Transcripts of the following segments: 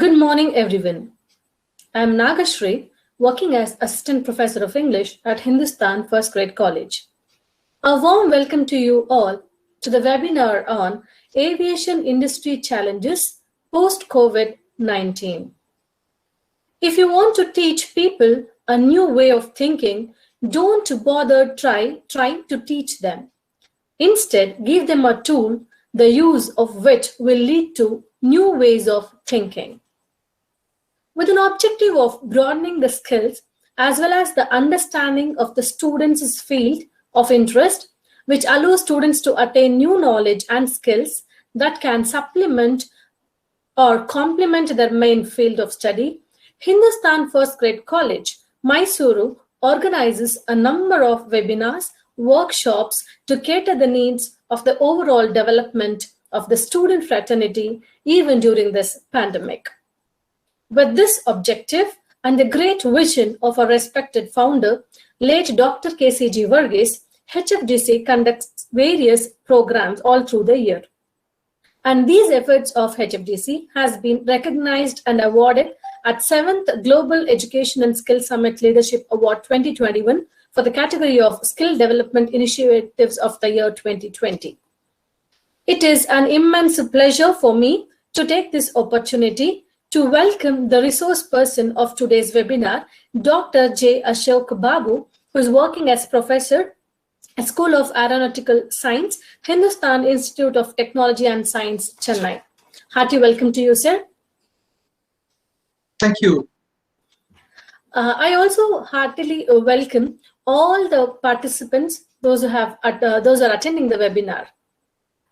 Good morning, everyone. I am Nagashri, working as Assistant Professor of English at Hindustan First Grade College. A warm welcome to you all to the webinar on Aviation Industry Challenges Post-COVID-19. If you want to teach people a new way of thinking, don't bother trying to teach them. Instead, give them a tool, the use of which will lead to new ways of thinking. With an objective of broadening the skills as well as the understanding of the students' field of interest, which allows students to attain new knowledge and skills that can supplement or complement their main field of study, Hindustan First Grade College, Mysuru, organizes a number of webinars, workshops to cater the needs of the overall development of the student fraternity even during this pandemic. With this objective and the great vision of our respected founder, late Dr. KCG Varghese, HFDC conducts various programs all through the year. And these efforts of HFDC has been recognized and awarded at 7th Global Education and Skill Summit Leadership Award 2021 for the category of Skill Development Initiatives of the year 2020. It is an immense pleasure for me to take this opportunity to welcome the resource person of today's webinar, Dr. J. Ashok Babu, who is working as Professor at School of Aeronautical Science, Hindustan Institute of Technology and Science, Chennai. Hearty welcome to you, sir. Thank you. I also heartily welcome all the participants, those who are attending the webinar.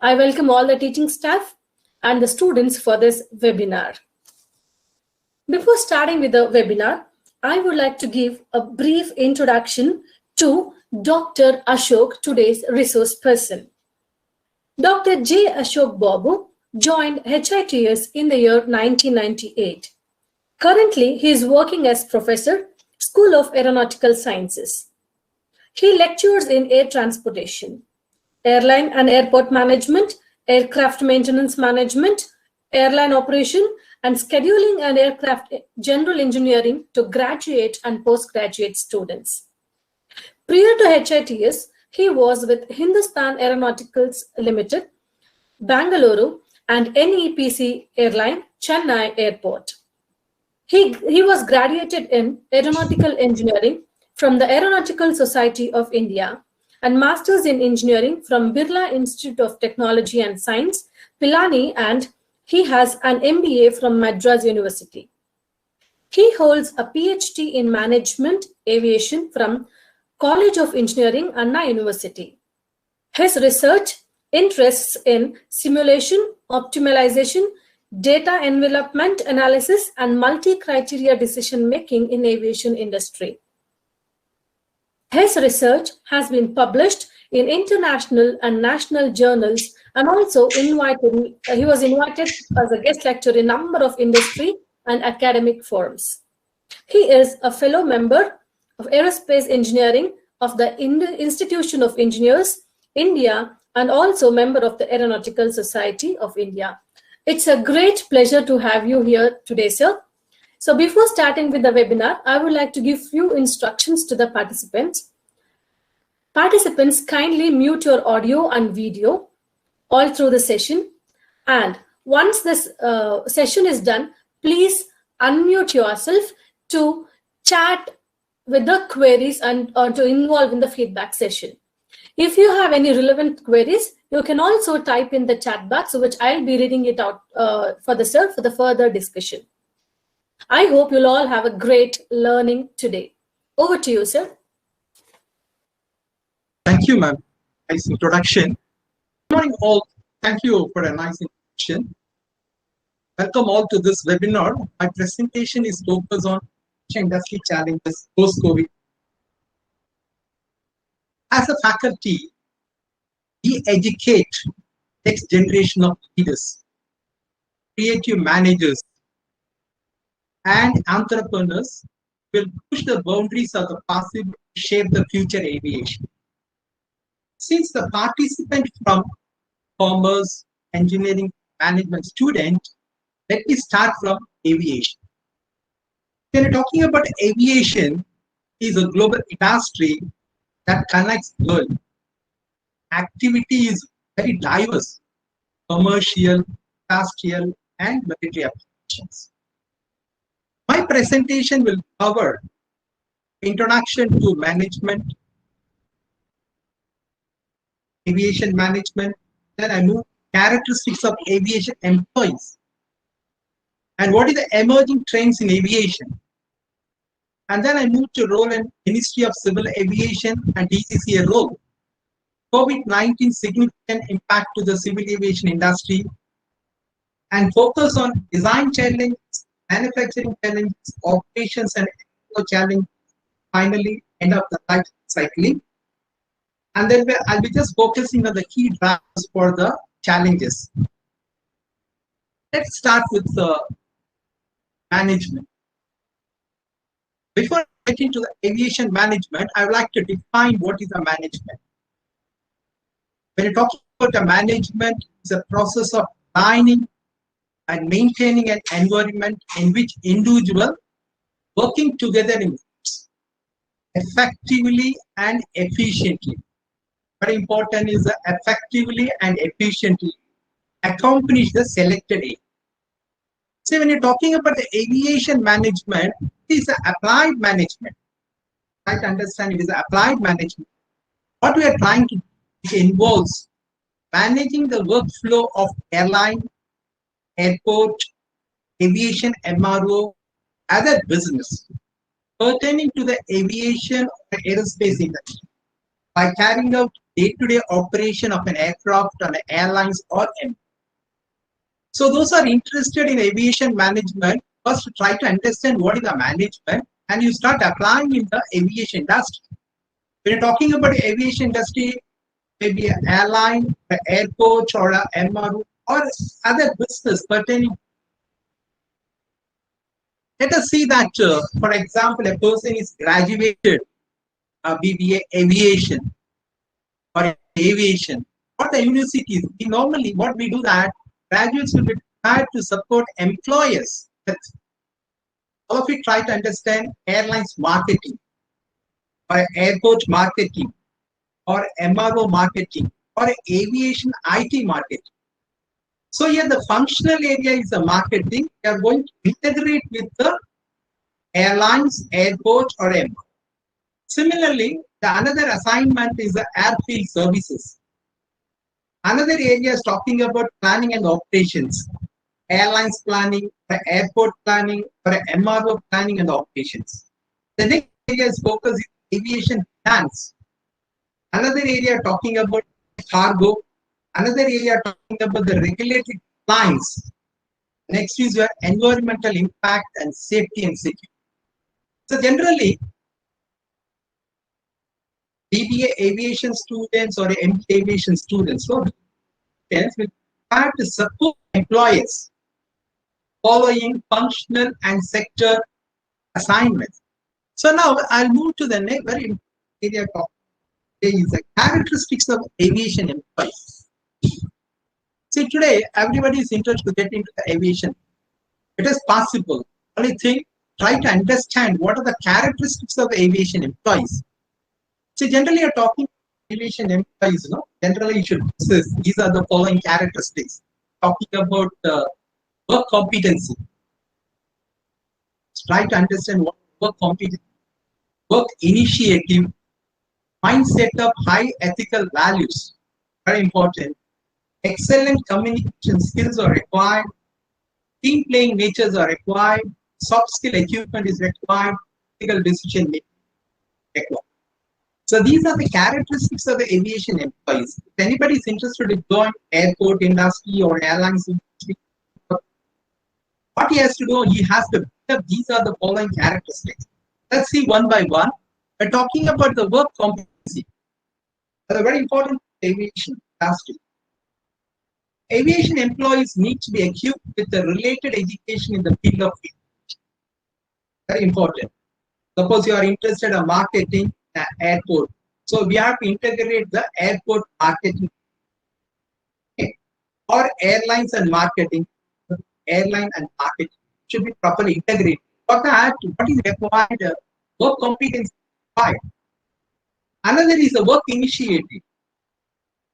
I welcome all the teaching staff and the students for this webinar. Before starting with the webinar, I would like to give a brief introduction to Dr. Ashok, today's resource person. Dr. J. Ashok Babu joined HITS in the year 1998. Currently, he is working as Professor, School of Aeronautical Sciences. He lectures in air transportation, airline and airport management, aircraft maintenance management, airline operation, and scheduling and aircraft general engineering to graduate and postgraduate students. Prior to HITS, he was with Hindustan Aeronautics Limited, Bangalore, and NEPC Airline, Chennai Airport. He was graduated in Aeronautical Engineering from the Aeronautical Society of India and Masters in Engineering from Birla Institute of Technology and Science, Pilani, and he has an MBA from Madras University. He holds a PhD in Management Aviation from College of Engineering, Anna University. His research interests in simulation, optimization, data envelopment analysis, and multi-criteria decision-making in aviation industry. His research has been published in international and national journals, and also he was invited as a guest lecturer in a number of industry and academic forums. He is a fellow member of Aerospace Engineering of the Institution of Engineers, India, and also member of the Aeronautical Society of India. It's a great pleasure to have you here today, sir. So before starting with the webinar, I would like to give few instructions to the participants. Participants, kindly mute your audio and video all through the session. And once this session is done, please unmute yourself to chat with the queries and to involve in the feedback session. If you have any relevant queries, you can also type in the chat box, which I'll be reading it out for the further discussion. I hope you'll all have a great learning today. Over to you, sir. Thank you, ma'am. Nice introduction. Good morning, all. Thank you for a nice introduction. Welcome all to this webinar. My presentation is focused on industry challenges post-COVID. As a faculty, we educate next generation of leaders, creative managers, and entrepreneurs will push the boundaries of the possible to shape the future aviation. Since the participant from commerce, engineering, management student, let me start from aviation. When you're talking about aviation, is a global industry that connects the world. Activity is very diverse, commercial, industrial, and military applications. My presentation will cover introduction to management, aviation management, then I move characteristics of aviation employees, and what is the emerging trends in aviation. And then I move to role in Ministry of Civil Aviation and DCCA role. COVID-19 significant impact to the civil aviation industry, and focus on design challenges, manufacturing challenges, operations and challenges. Finally, end of the life cycling. And then I'll be just focusing on the key drivers for the challenges. Let's start with the management. Before getting to the aviation management, I would like to define what is a management. When you talk about a management, it's a process of designing and maintaining an environment in which individuals working together in groups effectively and efficiently. Very important is effectively and efficiently accomplish the selected aim. So when you're talking about the aviation management, it is applied management. Try to understand it is applied management. What we are trying to do, it involves managing the workflow of airline, airport, aviation MRO, other business pertaining to the aviation or aerospace industry by carrying out day-to-day operation of an aircraft on airlines or MRO. So those who are interested in aviation management, first try to understand what is the management and you start applying in the aviation industry. When you're talking about the aviation industry, maybe an airline, an airport or a MRO or other business pertaining. Let us see that, for example, a person is graduated BBA aviation or aviation or the universities. Normally what we do that graduates will be required to support employers. All of you try to understand airlines marketing or airport marketing or MRO marketing or aviation IT marketing. So here the functional area is the marketing. We are going to integrate with the airlines, airport or MRO. Similarly, the another assignment is the airfield services. Another area is talking about planning and operations, airlines planning, airport planning, or MRO planning and operations. The next area is focus is aviation finance. Another area talking about cargo. Another area talking about the regulatory compliance. Next is your environmental impact and safety and security. So generally, BBA aviation students or MBA aviation students, so will have to support employers following functional and sector assignments. So now I'll move to the next very important area of is the characteristics of aviation employees. See, today everybody is interested to get into the aviation. It is possible. Only thing, try to understand what are the characteristics of aviation employees. See, generally you're talking aviation employees, no? Generally you should assess these are the following characteristics. Talking about work competency. Try to understand what work competency, work initiative, mindset of high ethical values, very important. Excellent communication skills are required. Team playing natures are required. Soft skill achievement is required. Critical decision making required. So these are the characteristics of the aviation employees. If anybody is interested to join airport industry or airlines industry, what he has to do, he has to pick up these are the following characteristics. Let's see one by one. We're talking about the work competency. That's a very important aviation industry. Aviation employees need to be equipped with the related education in the field of aviation. Very important. Suppose you are interested in marketing airport. So we have to integrate the airport marketing, okay, or airlines and marketing, airline and marketing. should be properly integrated. For that, what is required? Work competence required. Another is the work initiative.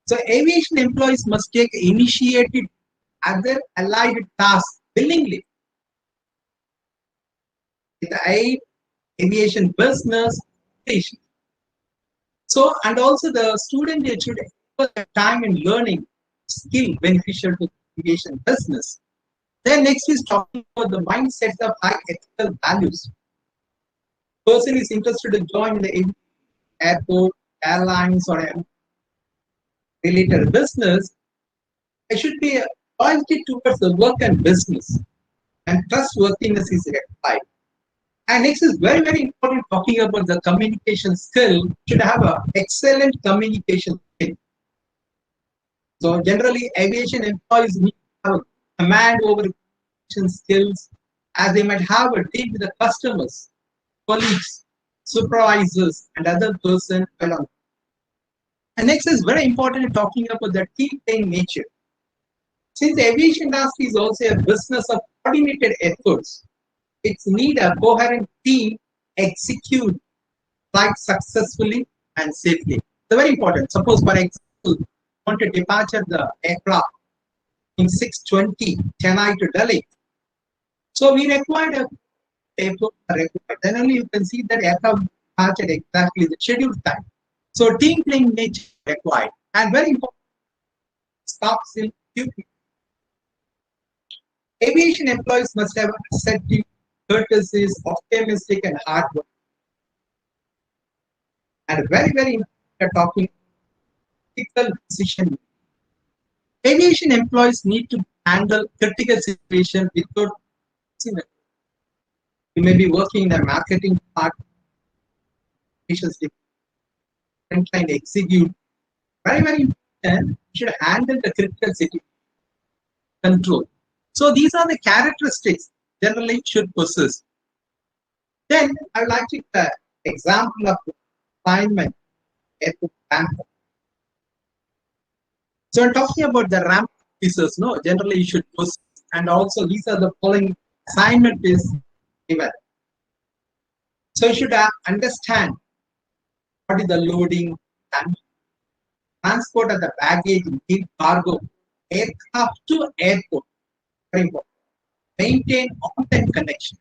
So aviation employees must take initiative other allied tasks willingly. With the aid, aviation business, education. So, and also the student should invest their time in learning skill beneficial to aviation business. Then next is talking about the mindset of high ethical values. Person is interested to join the airport, airlines, or a related business. There should be a loyalty towards the work and business, and trustworthiness is required. And next is very, very important talking about the communication skill. Should have an excellent communication skill. So generally, aviation employees need to have command over communication skills, as they might have a deal with the customers, colleagues, supervisors, and other persons along. And next is very important talking about the team playing nature. Since the aviation industry is also a business of coordinated efforts, it's need a coherent team execute flight successfully and safely. It's very important. Suppose, for example, want to departure the aircraft in 6:20 Chennai to Delhi. So we required a paper. Then only you can see that aircraft departed exactly the scheduled time. So team playing nature required, and very important. Stops in equipment. Aviation employees must have assertive, courtesies, optimistic, and hard work. And very, very important talking critical decision. Aviation employees need to handle critical situations without. You may be working in the marketing part, frontline execute. Very, very important. You should handle the critical situation control. So these are the characteristics generally should possess. Then I would like to give an example of assignment airport ramp. So I'm talking about the ramp officers, no, generally you should possess, and also these are the following assignment is given. So you should understand what is the loading, transport of the baggage, in cargo, aircraft to airport. Very important. Maintain on-time connection.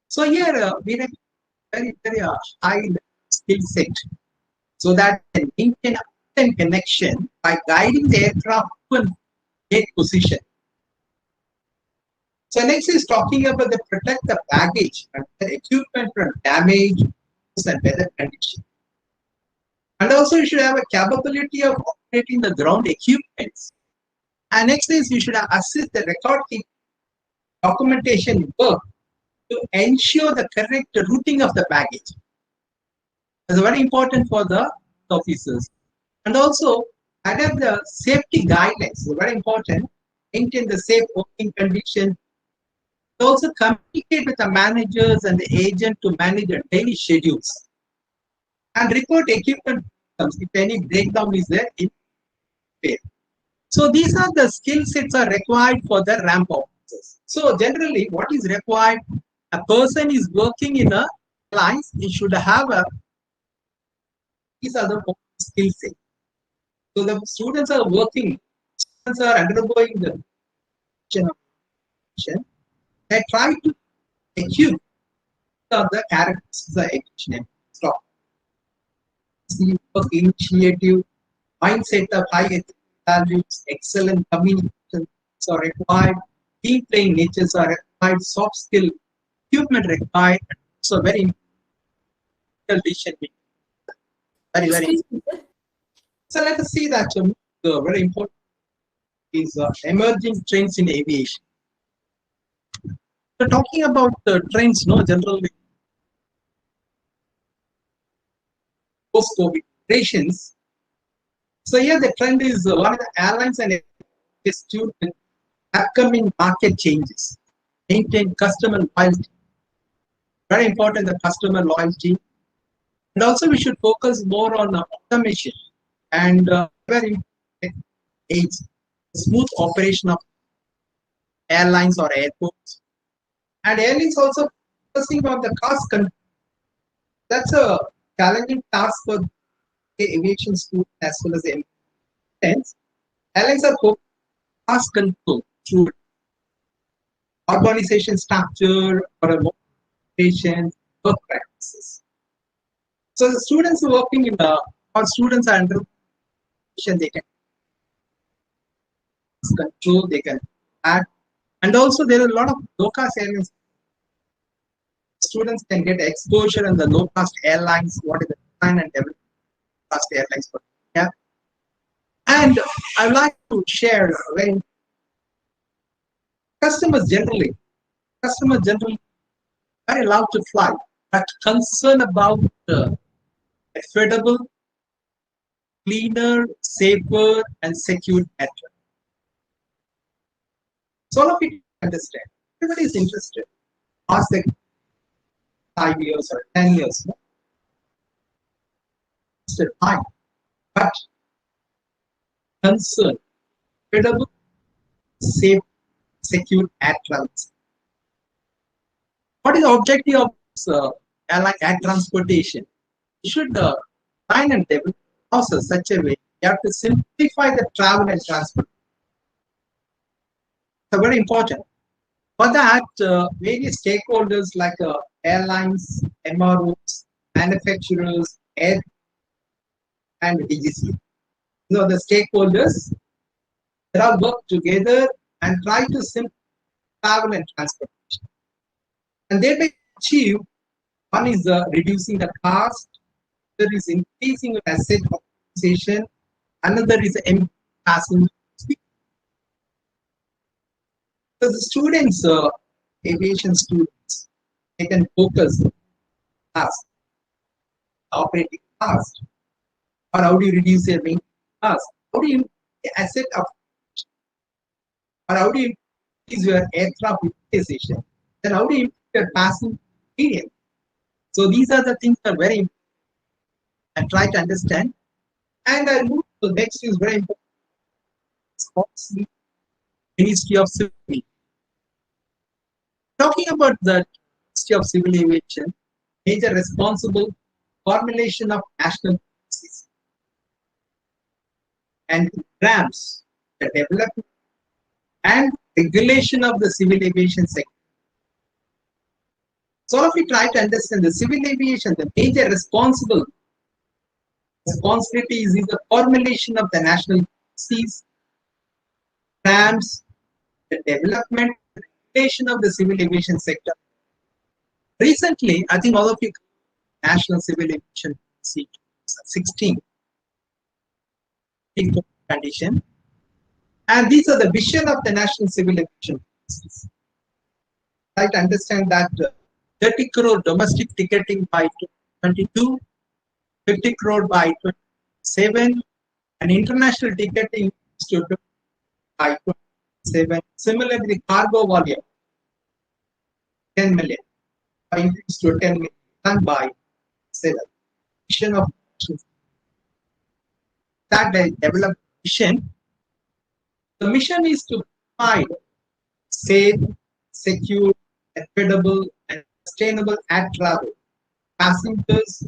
So here we have very, very high skill set, so that can maintain on-time connection by guiding the aircraft to a gate position. So next is talking about the protect the baggage and the equipment from damage and weather conditions. And also you should have a capability of operating the ground equipments. And next is you should assist the record keeping documentation work to ensure the correct routing of the baggage. That's very important for the officers. And also adapt the safety guidelines. So very important. Maintain the safe working conditions. Also communicate with the managers and the agent to manage the daily schedules. And report equipment if any breakdown is there in repair. So these are the skill sets are required for the ramp officers. So generally what is required, a person is working in a lines, he should have these are the skill sets. So the students are working, students are undergoing the generation. They try to achieve the characteristics of aviation. Stop. Work initiative, mindset of high ethical values, excellent communication are required, team playing natures are required, soft skill, equipment required, so very important decision making. Very, very important. So let us see that very important is emerging trends in aviation. So talking about the trends, no, generally post-COVID operations. So here the trend is one of the airlines and student upcoming market changes. Maintain customer loyalty. Very important, the customer loyalty. And also we should focus more on automation and very important aids, smooth operation of airlines or airports. And airlines also focusing on the cost control. That's a challenging task for the aviation school as well as the airlines. Airlines are focused on cost control through organization structure or a motivation work practices. So the students are working in the or students are under they can control, they can add, and also there are a lot of low cost airlines. Students can get exposure in the low cost airlines, what is the design and development of cost airlines for India. And I would like to share when customers generally are allowed to fly, but concerned about affordable, cleaner, safer, and secure air travel. So all of it understand. Everybody is interested. Ask the 5 years or 10 years. No? Still fine. But concern, affordable, safe, secure air travel. What is the objective of airline air transportation? You should design and develop process such a way you have to simplify the travel and transport. So very important. For that, various stakeholders like airlines, MROs, manufacturers, air and DGC. You know, the stakeholders, they all work together and try to simplify travel and transportation. And they may achieve, one is reducing the cost, another is increasing asset optimization, another is passenger. So the students, aviation students, they can focus fast, operating cost, or how do you reduce your maintenance cost? How do you asset up, or how do you increase your aircraft utilization? Then how do you improve your passenger experience? So these are the things that are very important and try to understand. And I move to the next is very important. Ministry of Civil Aviation. Talking about the Ministry of Civil Aviation, major responsible formulation of national policies and programs, the development and regulation of the civil aviation sector. So if we try to understand the civil aviation, the major responsibility is the formulation of the national policies, programs, the development, and regulation of the civil aviation sector. Recently, I think all of you National Civil Aviation Policy 16 condition, and these are the vision of the National Civil Aviation Policies. Try to understand that 30 crore domestic ticketing by 2022, 50 crore by 27, and international ticketing to by 27. Similarly, cargo volume 10 million, increased to 10 million done by 7. Vision of that they develop mission. The mission is to provide safe, secure, affordable, and sustainable air travel, passengers,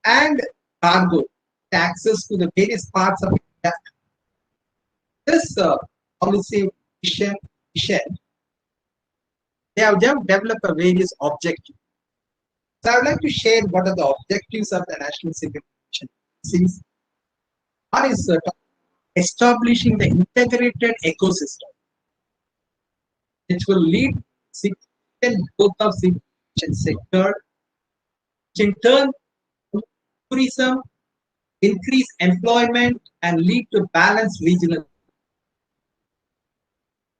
and cargo access to the various parts of India. This policy vision, they have developed a various objectives. So I would like to share what are the objectives of the National Civil Aviation Policies. One is establishing the integrated ecosystem, which will lead to significant growth of civil aviation sector, which in turn tourism, increase employment, and lead to balanced regional.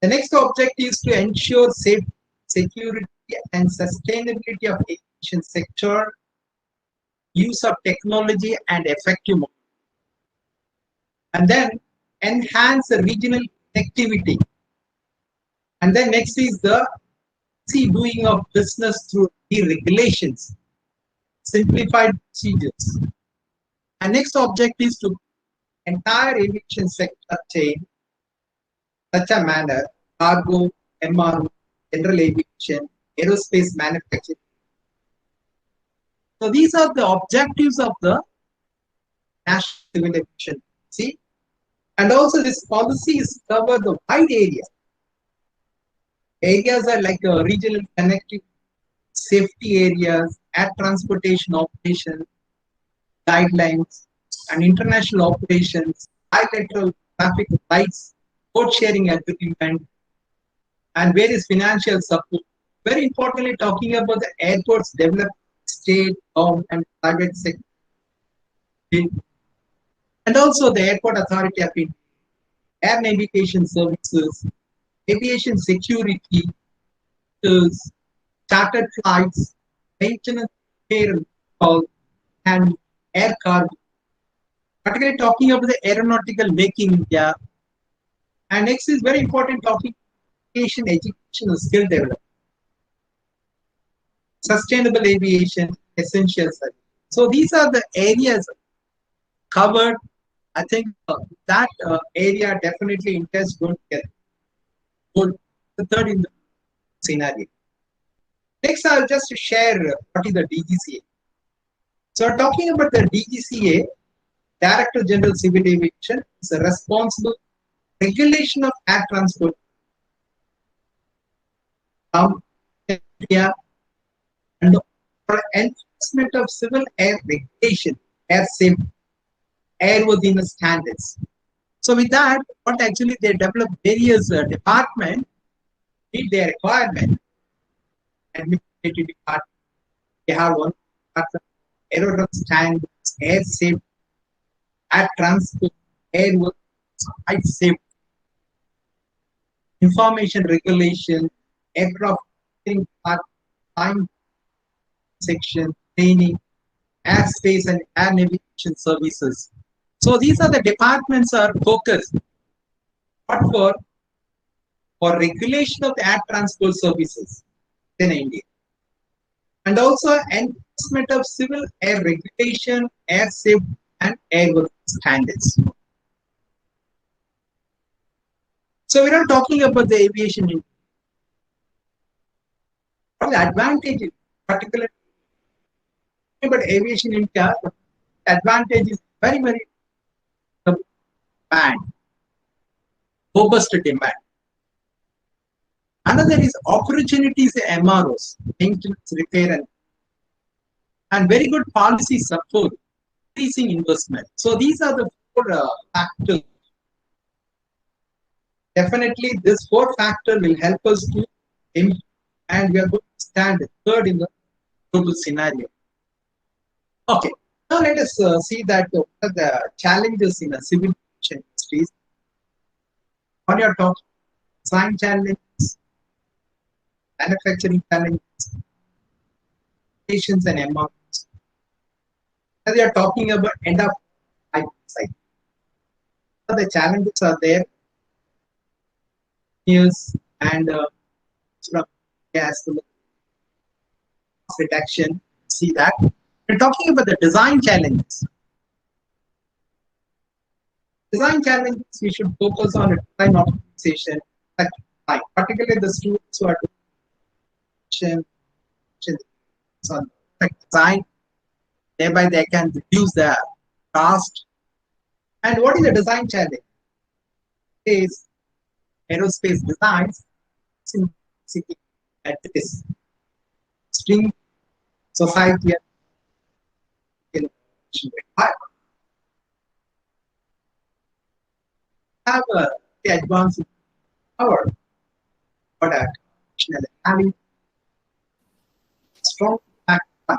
The next objective is to ensure safety, security, and sustainability of aviation sector, use of technology and effective mobility. And then enhance the regional connectivity. And then next is the doing of business through deregulations, simplified procedures. And next objective is to entire aviation sector chain such a manner, cargo, MRO, general aviation, aerospace manufacturing. So these are the objectives of the National Civil Aviation Policy. And also this policy is cover the wide area. Areas are like regional connectivity, safety areas, air transportation operations, guidelines, and international operations, bilateral traffic rights, code sharing agreement, and various financial support. Very importantly, talking about the airports developed state, government, and private sector, and also the Airport Authority of India, air navigation services, aviation security, chartered flights, maintenance, repair, and air cargo. Particularly talking about the aeronautical make in India. And next is very important talking aviation education and skill development. Sustainable aviation, essential service. So these are the areas covered. I think that area definitely interests going to get the third in the scenario. Next, I'll just share what is the DGCA. So talking about the DGCA, Director General Civil Aviation is a responsible regulation of air transport India and for enforcement of civil air regulation, air safety, airworthiness standards. So with that, what actually they develop various departments meet their requirement. Administrative department, they have one department, aerodrome standards, air safety, air transport, airworthiness, flight safety, information regulation, aircraft time section, training, airspace and air navigation services. So these are the departments are focused what for regulation of the air transport services in India. And also enforcement of civil air regulation, air safety and airworthiness standards. So we're not talking about the aviation industry. What are the advantages, particularly about aviation in India? The advantage is very, very demand, robust demand. Another is opportunities MROs, maintenance, repair, and very good policy support, increasing investment. So these are the four factors. Definitely, this four factor will help us to improve, and we are going to stand third in the global scenario. Okay, now let us see that what are the challenges in the civil aviation industries. On your top, design challenges, manufacturing challenges, patients and MRs. As we are talking about end of life cycle. So the challenges are there. Years and sort of gas reduction. See that. We're talking about the design challenges. Design challenges we should focus on design optimization, particularly the students who are doing on design, thereby they can reduce the cost. And what is the design challenge? Is aerospace designs at this string society have the advanced power, but having strong factor.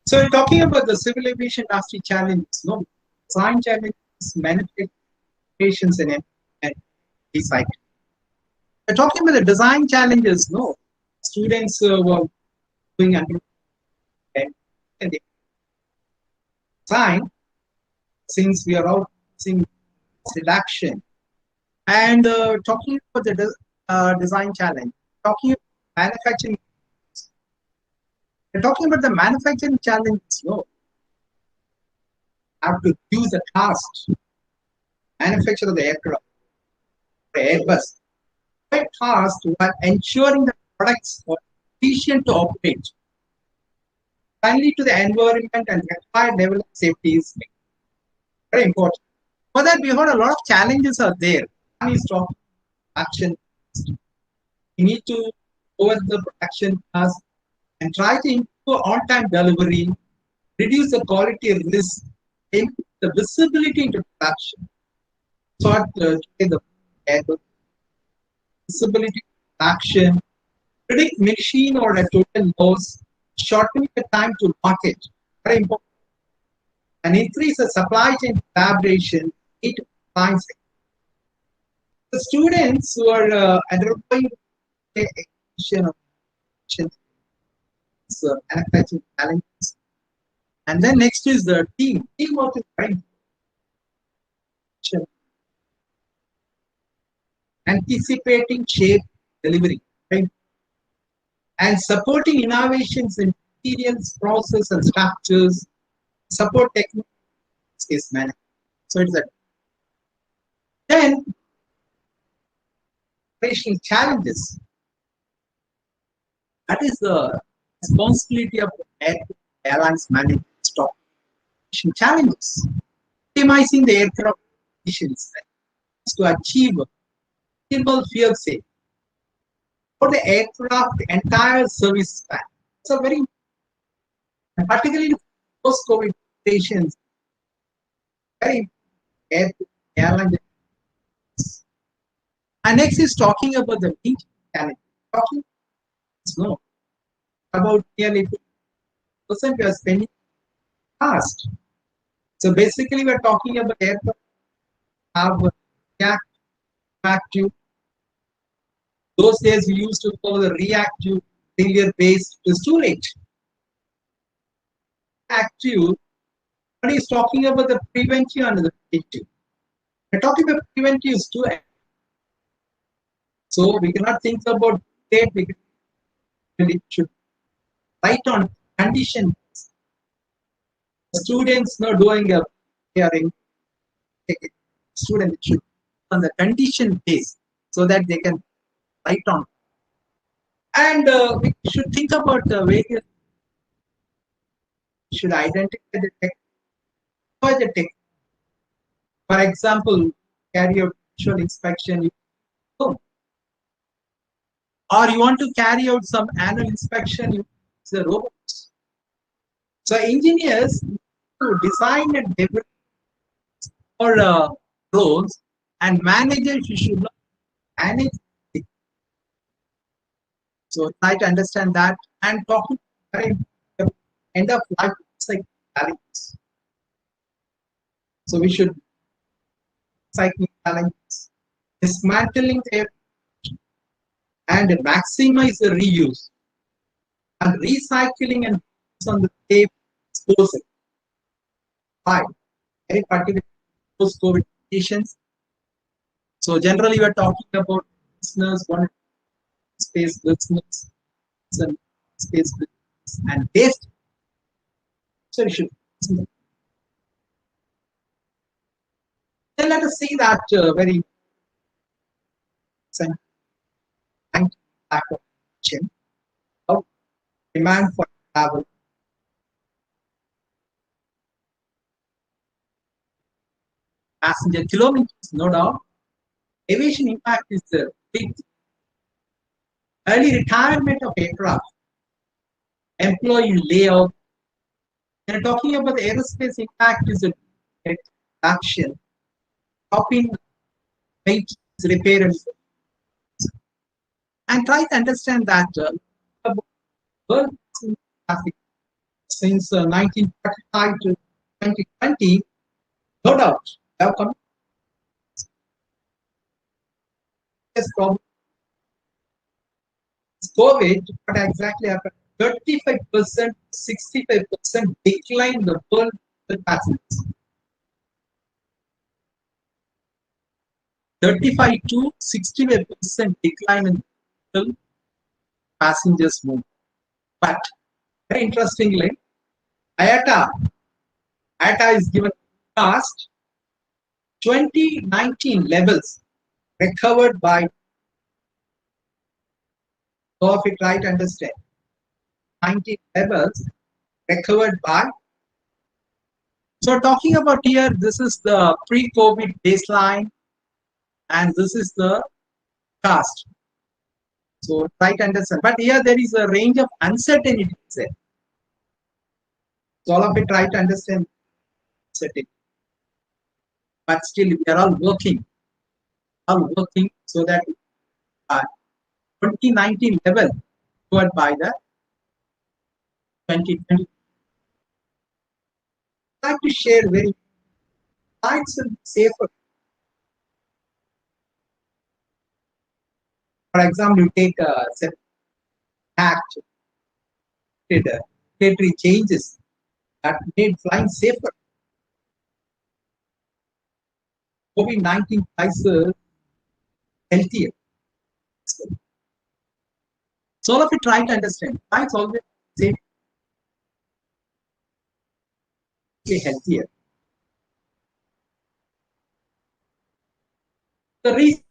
So we're talking about the civil aviation industry challenges, no design challenges, manufacturing and recycling. We're talking about the design challenges, no students were doing under and design, since we are out seeing reduction and talking about the design challenge, talking about manufacturing. We're talking about the manufacturing challenges, no, have to use the cost, manufacture of the aircraft, the Airbus, quite fast while ensuring the products are efficient to operate, friendly to the environment, and require level of safety is very important. For that, we heard a lot of challenges are there. One is talking action. We need to over the production task and try to improve on-time delivery, reduce the quality risk, improve the visibility into production. Sort the visibility action, predict machine or a total loss, shortening the time to market, very important, and increase the supply chain collaboration, meet clients. The students who are undergoing the execution of manufacturing challenges. And then next is the team. Teamwork is very important. Anticipating shape delivery, right? And supporting innovations in materials, process, and structures, support technical case management. So it's that. Then operational challenges. That is the responsibility of the airlines management stock challenges. Optimizing the aircraft conditions to achieve minimal fuel saving for the aircraft entire service span. It's a very, particularly post-COVID patients, very airline. And next is talking about the meat challenge. Talking no about nearly 50% we are spending fast. So basically, we're talking about aircraft have reactive. Those days we used to follow the reactive failure based. It's too late. Active. But he's talking about the preventive and the predictive. We're talking about preventive is too. So we cannot think about state. It should write on condition. Students not doing a hearing. Student should on the condition base so that they can write on. And we should think about the various. We should identify the tech. For example, carry out visual inspection. Or you want to carry out some annual inspection, you use the robots. So engineers to design and develop for roles, and managers you should not manage. So try to understand that and talking end of life cycle challenges. So we should cycling challenges, dismantling the and maximize the reuse and recycling and on the safe disposal. 5. Very particular post-COVID conditions. So generally we are talking about business, one space business, and space business, and waste. So we should. Then let us see that very of demand for travel. Passenger kilometers, no doubt. Aviation impact is the big. Early retirement of aircraft, employee layoff. They're talking about the aerospace impact is a reduction, stopping maintenance, repair, and try to understand that world traffic since 1945 to 2020, no doubt, have come. Yes, problem. COVID, what exactly happened? 35%, 65% decline in the world passengers. 35 to 65% decline in the passengers move. But very interestingly, IATA is given past 2019 levels recovered by So if it right understand, 19 levels recovered by. So talking about here, this is the pre-COVID baseline, and this is the cast. So try to understand. But here there is a range of uncertainty. So all of it try to understand uncertainty. But still we are all working so that 2019 level covered by the 2020. I'd like to share very sites and safer. For example, you take a act, regulatory changes that made flying safer. COVID-19 crisis healthier. So all of it try to understand. Why it's always safely healthier. The recent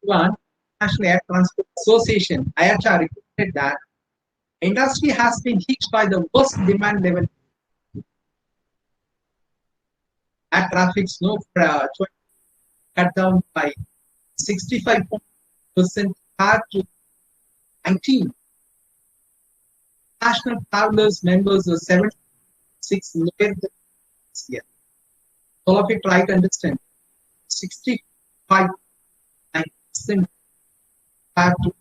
one, National Air Transport Association, IATA, reported that the industry has been hit by the worst demand level. Air traffic snow cut down by 65% compared to 19. National travelers members are 76 lower than this year. All of it try to understand. 65% compared to.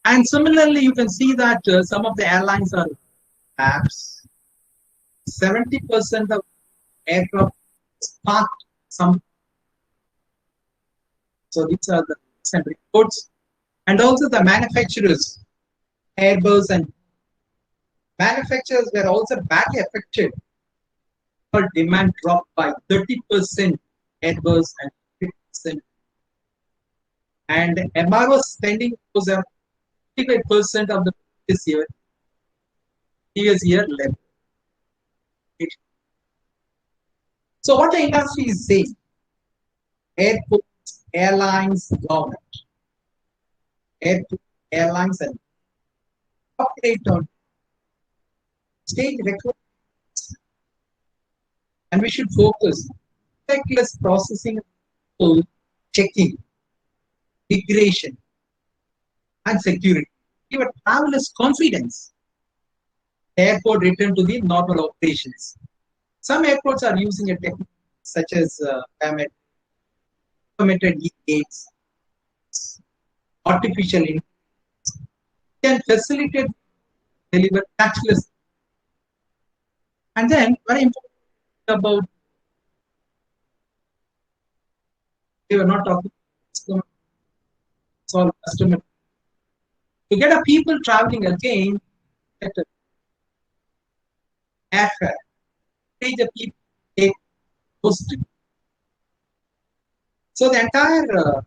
And similarly, you can see that some of the airlines are apps. 70% of aircraft parked some. So these are the recent reports. And also the manufacturers, Airbus and manufacturers were also badly affected. For demand dropped by 30%, Airbus and 50%. And MRO spending was at 55% of the previous year level. So what the industry is saying, airports, airlines, government, airports, airlines, and operate on state requirements, and we should focus checklist processing, checking, migration, and security. Give a traveler's confidence. Airport return to the normal operations. Some airports are using a technique such as automated gates, artificial intelligence, can facilitate deliver touchless. And then very important about they were not talking solve customer. To get a people traveling again, get a airfare. Pay the people take posted. So the entire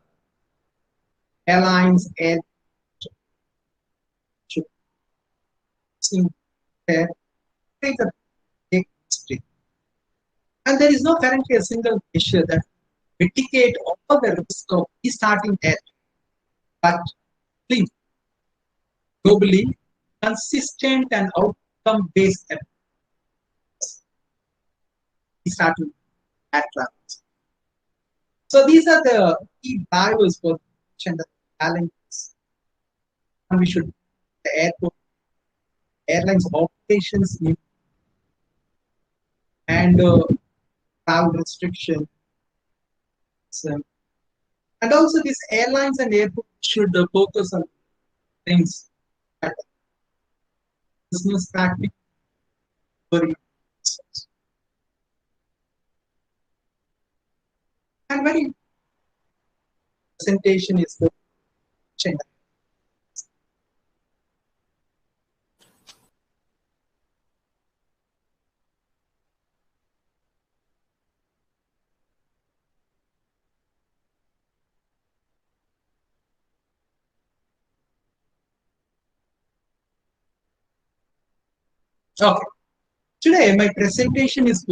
airlines, air should take the take posted. And there is no currently a single measure that mitigate all the risk of restarting air. But please, globally, consistent and outcome-based efforts restarting air travel. So these are the key drivers for the challenges. And we should the airport, airlines operations and travel restriction. And also these airlines and airports should focus on things that business practice. And very presentation is the Chennai. Okay. Today my presentation is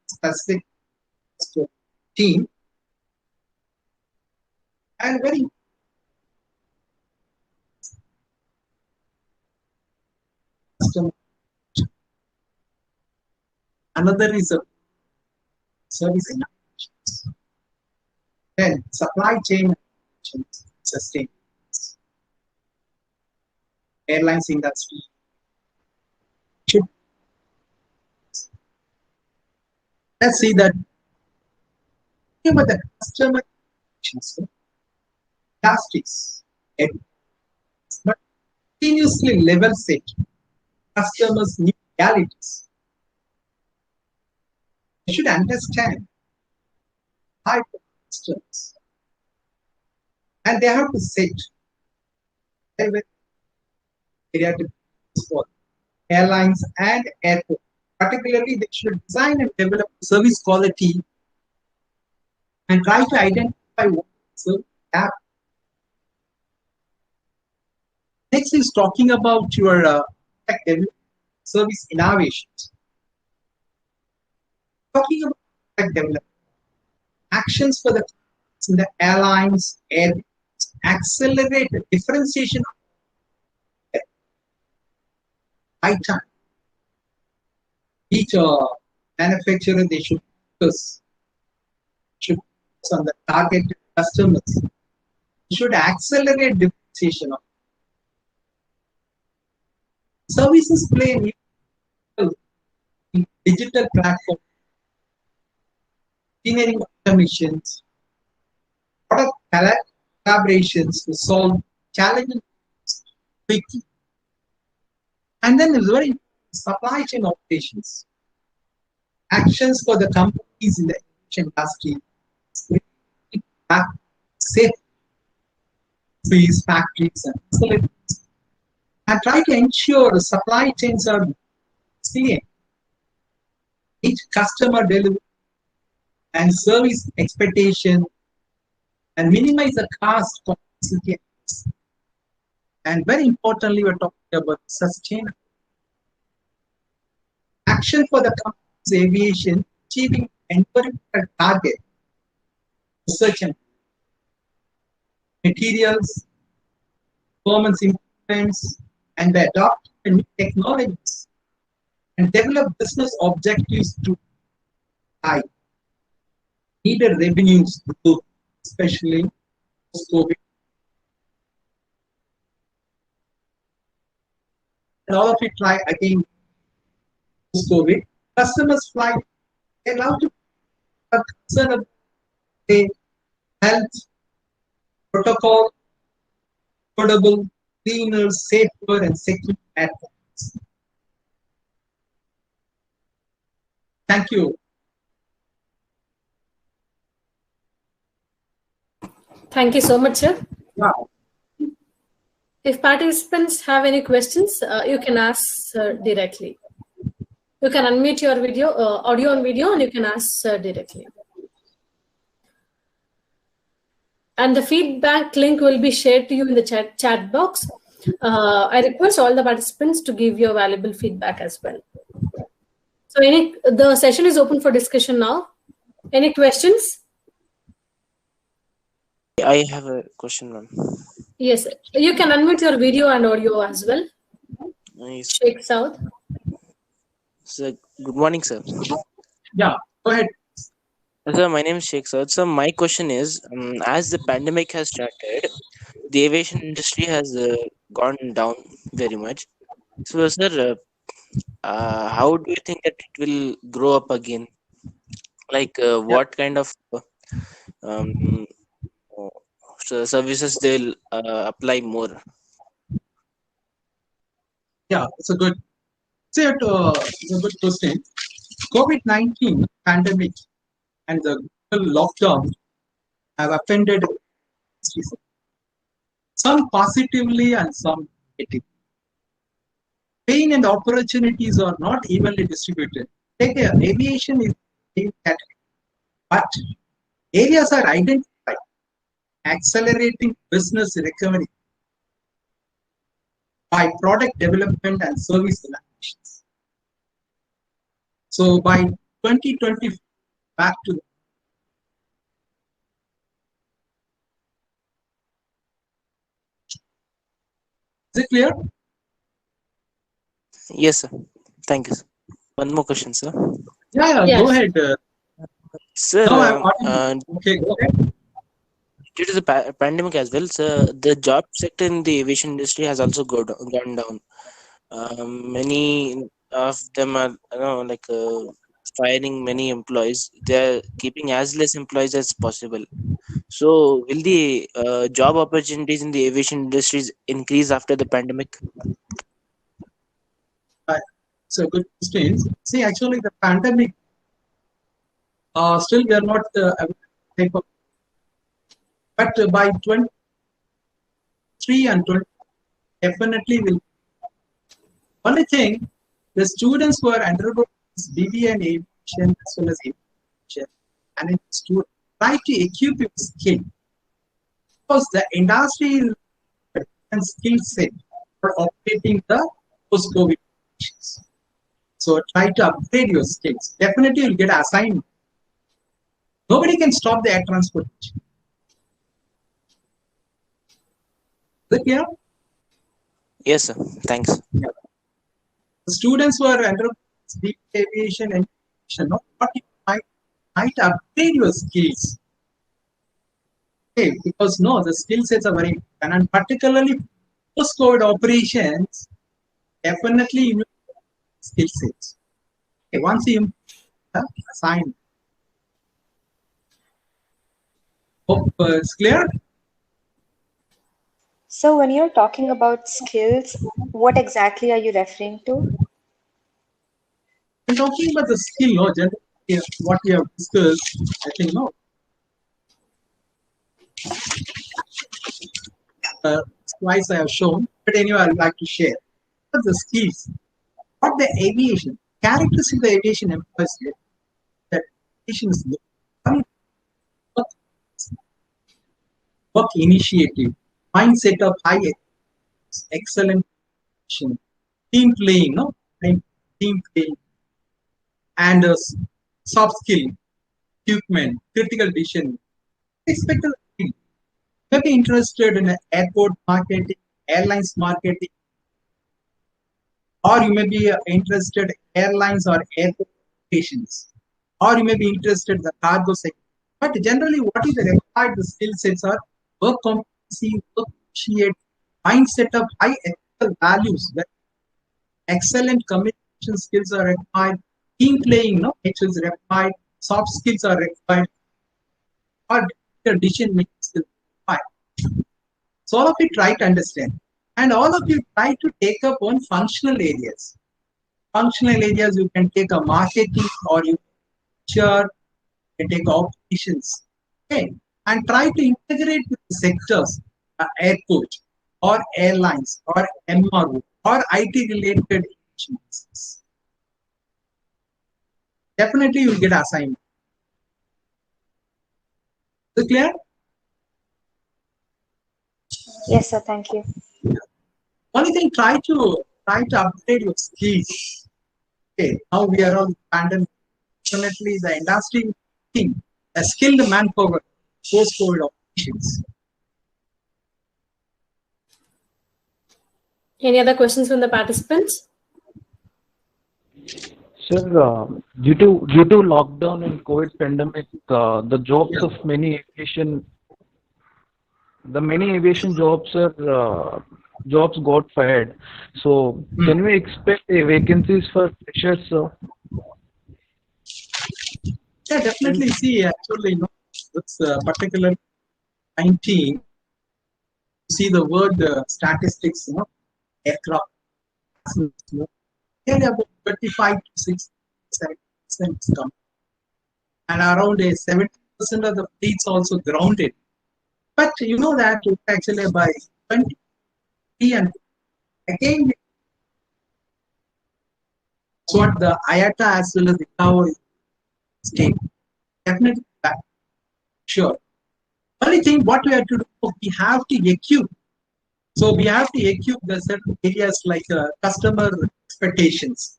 specific team and very custom. Another is a service innovations. Then supply chain sustain airlines industry should. Let's see that about the customer plastics, but continuously level set customers' new realities. They should understand high customers, and they have to set area to for airlines and airports. Particularly, they should design and develop service quality and try to identify what service gap. Next is talking about your service innovations. Talking about product development, actions for the in the airlines, airlines accelerate the differentiation of high time. Each manufacturer they should focus on the target customers. Should accelerate differentiation of services play a role in digital platform, engineering automations, product collaborations to solve challenges quickly. And then there's very supply chain operations. Actions for the companies in the aviation industry, safe factories and facilities, and try to ensure the supply chains are resilient. Each customer delivery and service expectation and minimize the cost complexity. And very importantly, we're talking about sustainable action for the company's aviation, achieving environmental target, research and materials, performance improvements, and they adopt new technologies and develop business objectives to high needed revenues to especially post-COVID. And all of it try again post-COVID. Customers fly, they allow to be concerned about the health protocol, affordable, cleaner, safer, and secure airports. Thank you. Thank you so much, sir. Wow. If participants have any questions, you can ask directly. You can unmute your video, audio and video, and you can ask directly. And the feedback link will be shared to you in the chat box. I request all the participants to give your valuable feedback as well. So the session is open for discussion now. Any questions? I have a question, ma'am. Yes, you can unmute your video and audio as well. Nice. Sheikh Saud. So, good morning, sir. Yeah, go ahead. Sir, my name is Sheikh Saud. So, my question is, as the pandemic has started, the aviation industry has gone down very much. So, sir, how do you think that it will grow up again? Like, what kind of services they'll apply more? Yeah, it's a good question. COVID-19 pandemic and the global lockdown have offended some positively and some negatively. Pain and opportunities are not evenly distributed. Take aviation is in category, but areas are identified, accelerating business recovery by product development and service innovations. So by 2020 back to. Is it clear? Yes, sir. Thank you, sir. One more question, sir. Yeah, Yes. go ahead. Sir, No, okay, go ahead. due to the pandemic as well, sir, the job sector in the aviation industry has also gone down. Many of them are, firing many employees. They are keeping as less employees as possible. So, will the job opportunities in the aviation industries increase after the pandemic? So good question. See, actually, the pandemic, still we are not, but by 23 and 20, definitely will. Only thing, the students who are undergoing this BBA and aviation as well as aviation and to try to equip your skill, because the industry and skill set for operating the post-COVID conditions. So try to upgrade your skills. Definitely you'll get assigned. Nobody can stop the air transportation. Is it clear? Yes, sir. Thanks. Yeah. The students who are under aviation and aviation, what you might upgrade your skills. Okay, because no, the skill sets are very important, and particularly post-COVID operations, definitely you need skill sets. Okay, once you assign, hope it's clear. So when you're talking about skills, what exactly are you referring to? I'm talking about the skill, no, generally, what we have discussed, I think, no. Twice I have shown, but anyway, I'd like to share. What the skills, what the aviation, characteristics of the aviation employees here, that aviation is work initiative, mindset of high excellent team playing, no? Team playing, and soft skill, equipment, critical decision. Expect you may be interested in airport marketing, airlines marketing, or you may be interested in airlines or airport operations, or you may be interested in the cargo sector. But generally, what is the required skill sets are work competency, work appreciate, mindset of high ethical values, that excellent communication skills are required, team playing, no, which is required, soft skills are required, or decision making skills are required. So all of you try to understand, and all of you try to take up on functional areas. Functional areas you can take a marketing, or you can take operations, okay, and try to integrate with the sectors, airport, or airlines, or MRO, or IT related business. Definitely you'll get assignment. Is it clear? Yes, sir. Thank you. Only thing, try to upgrade your skills. Okay, now we are on pandemic. Definitely the industry thing, a skilled manpower, post-COVID operations. Any other questions from the participants? Sir, due to lockdown and COVID pandemic, the jobs of many aviation jobs jobs got fired. So can we expect vacancies for freshers? Yeah, definitely. See, actually, this particular 19. See the word statistics, aircraft. Nearly about 35 to 67% is coming, and around 70% of the fleets also grounded. But you know that actually by 23 and again, that's what the IATA as well as the ICAO state. Definitely that. Sure. Only thing what we have to do, we have to equip. So we have to equip the certain areas like customer expectations,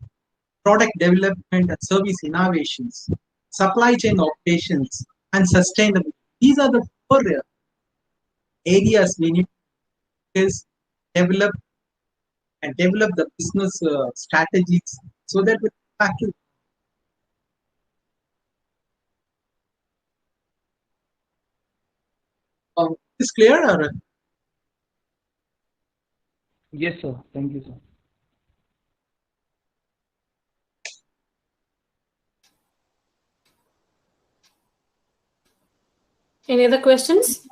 product development and service innovations, supply chain operations, and sustainability. These are the four areas we need to develop the business strategies so that we actually. Is clear? Or? Yes, sir. Thank you, sir. Any other questions?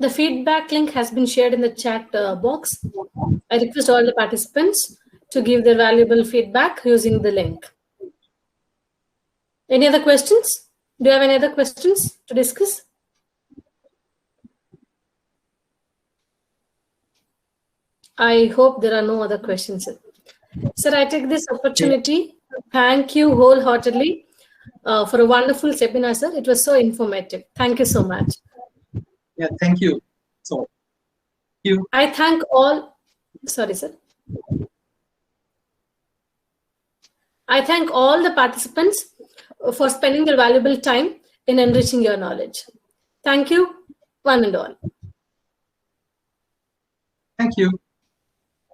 The feedback link has been shared in the chat box. I request all the participants to give their valuable feedback using the link. Any other questions? Do you have any other questions to discuss? I hope there are no other questions. Sir, I take this opportunity to thank you wholeheartedly for a wonderful seminar, sir. It was so informative. Thank you so much. Yeah, thank you. So, you. I thank all. Sorry, sir. I thank all the participants for spending their valuable time in enriching your knowledge. Thank you, one and all. Thank you.